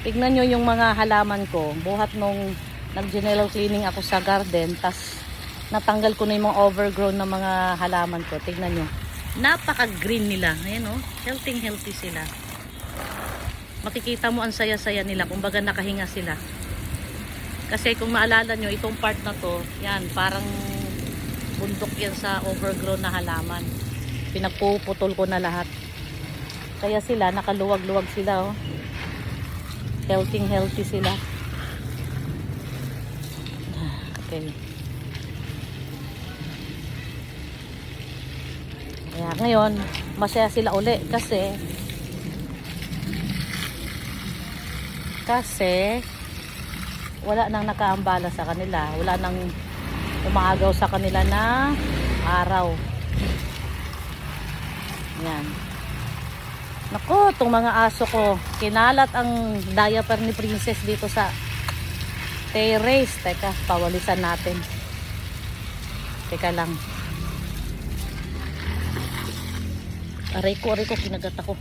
Tignan nyo yung mga halaman ko. Buhat nung nag-general cleaning ako sa garden, tas natanggal ko na yung mga overgrown na mga halaman ko. Tignan nyo. Napaka-green nila. Ayan o. Healthy sila. Makikita mo ang saya-saya nila. Kumbaga nakahinga sila. Kasi kung maalala nyo, itong part na to, yan, parang bundok yan sa overgrown na halaman. Pinagpuputol ko na lahat. Kaya sila, nakaluwag-luwag sila oh. Healthy sila. Okay. Kaya ngayon, masaya sila uli kasi wala nang nakaambala sa kanila. Wala nang umaagaw sa kanila na araw. Yan. Naku, itong mga aso ko. Kinalat ang diaper ni Princess dito sa terrace. Teka, pawalisan natin. Teka lang. Aray ko, kinagat ako.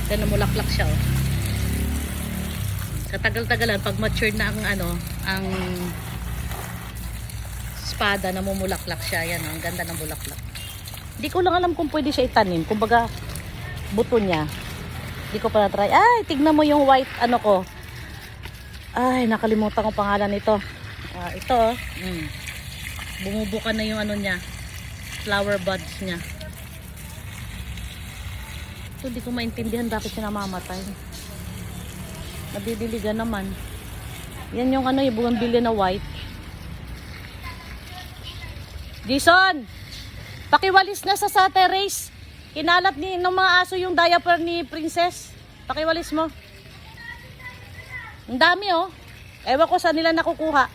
Then namulaklak siya oh. Sa tagal-tagalan pag matured na ang espada, namumulaklak siya. Yan oh, ang ganda ng bulaklak. Hindi ko lang alam kung pwede siya itanim. Kumbaga buto niya. Hindi ko pa na-try. Ay, tignan mo yung white ko. Ay, nakalimutan ko pangalan nito. Ito oh. Bumubuka na yung niya. Flower buds niya. Hindi ko maintindihan bakit siya namamatay. Nadidiligan naman. Yan yung yung bougainvillea na white. Jason! Pakiwalis na sa terrace. Kinalat ng mga aso yung diaper ni Princess. Pakiwalis mo. Ang dami oh. Ewan ko saan nila nakukuha.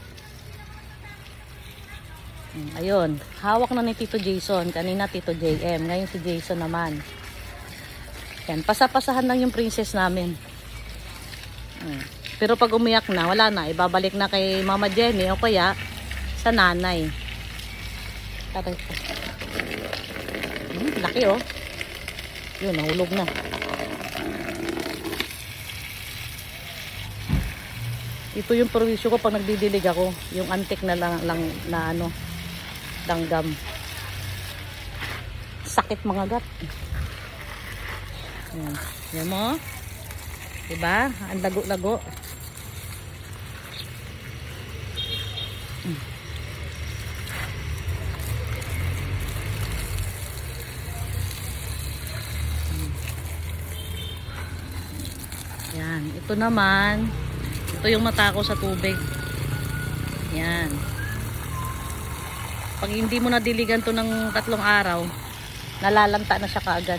Ayun. Hawak na ni Tito Jason. Kanina Tito JM. Ngayon si Jason naman. Yan, pasapasahan lang yung Princess namin. Pero pag umiyak na, wala na. Ibabalik na kay Mama Jenny o kaya sa nanay. Laki oh. Yun, nahulog na. Ito yung perwisyo ko pag nagdidilig ako. Yung antik na langgam. Sakit mga gat. Yan mo. Diba? Ang lago-lago. Yan. Ito naman. Ito yung mata ko sa tubig. Yan. Pag hindi mo nadiligan to ng 3 araw, nalalanta na siya kaagad.